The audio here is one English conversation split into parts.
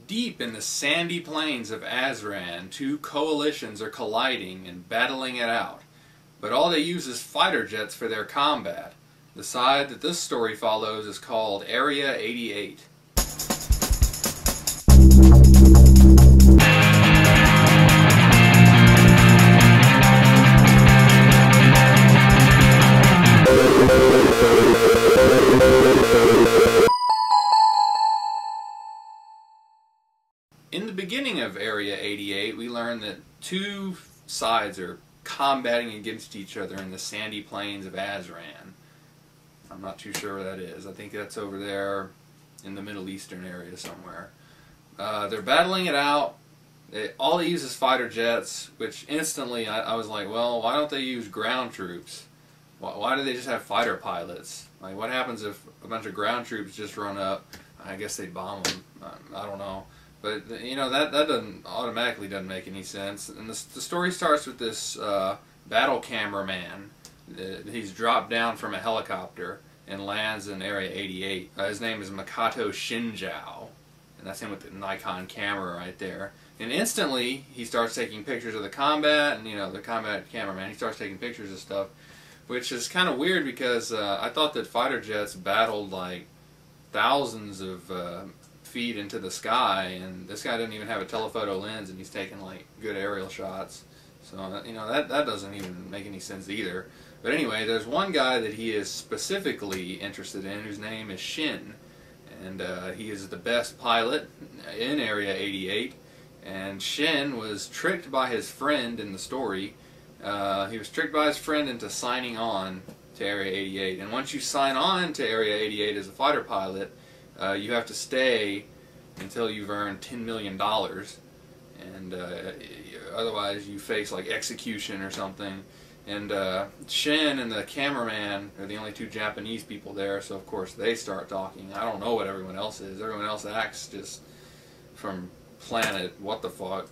Deep in the sandy plains of Azran, two coalitions are colliding and battling it out. But all they use is fighter jets for their combat. The side that this story follows is called Area 88. In the beginning of Area 88, we learn that two sides are combating against each other in the sandy plains of Azran. I'm not too sure where that is. I think that's over there in the Middle Eastern area somewhere. They're battling it out. All they use is fighter jets, which instantly I was like, well, why don't they use ground troops? Why do they just have fighter pilots? Like, what happens if a bunch of ground troops just run up? I guess they bomb them. I don't know. But, you know, that automatically doesn't make any sense. And the story starts with this battle cameraman. He's dropped down from a helicopter and lands in Area 88. His name is Makoto Shinjao. And that's him with the Nikon camera right there. And instantly, he starts taking pictures of the combat, and, you know, the combat cameraman, he starts taking pictures of stuff, which is kind of weird because I thought that fighter jets battled, like, thousands of feet into the sky, and this guy doesn't even have a telephoto lens, and he's taking, like, good aerial shots. So, you know, that doesn't even make any sense either. But anyway, there's one guy that he is specifically interested in, whose name is Shin. And he is the best pilot in Area 88. And Shin was tricked by his friend in the story. He was tricked by his friend into signing on to Area 88. And once you sign on to Area 88 as a fighter pilot, you have to stay until you've earned $10 million. And otherwise you face like execution or something. And Shin and the cameraman are the only two Japanese people there, so of course they start talking. I don't know what everyone else is. Everyone else acts just from planet what the fuck.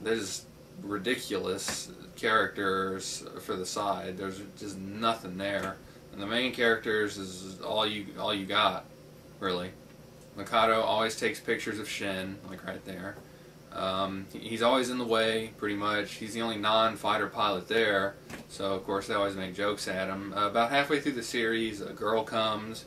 There's ridiculous characters for the side. There's just nothing there. And the main characters is all you got, really. Makoto always takes pictures of Shin, like right there. He's always in the way, pretty much. He's the only non-fighter pilot there, so of course they always make jokes at him. About halfway through the series, a girl comes,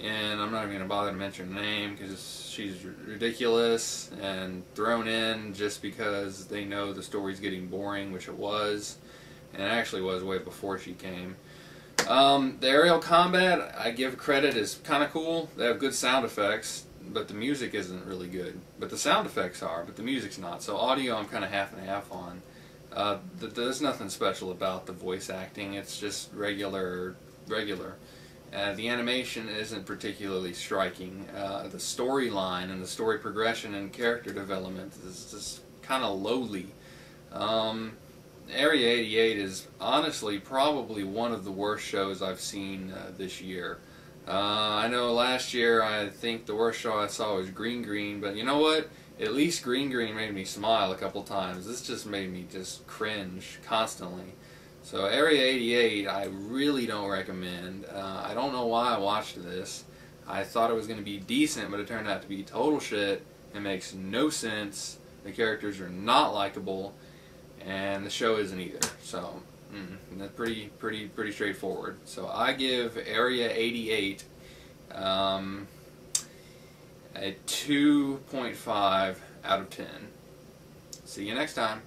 and I'm not even going to bother to mention her name because she's ridiculous and thrown in just because they know the story's getting boring, which it was, and it actually was way before she came. The aerial combat, I give credit, is kind of cool. They have good sound effects, but the music isn't really good. But the sound effects are, but the music's not. So audio I'm kind of half and half on. There's nothing special about the voice acting. It's just regular. The animation isn't particularly striking. The storyline and the story progression and character development is just kind of lowly. Area 88 is honestly probably one of the worst shows I've seen this year. I know last year I think the worst show I saw was Green Green, but you know what? At least Green Green made me smile a couple times. This just made me just cringe constantly. So Area 88 I really don't recommend. I don't know why I watched this. I thought it was going to be decent, but it turned out to be total shit. It makes no sense. The characters are not likable, and the show isn't either. So that's pretty straightforward. So I give Area 88 a 2.5 out of 10. See you next time.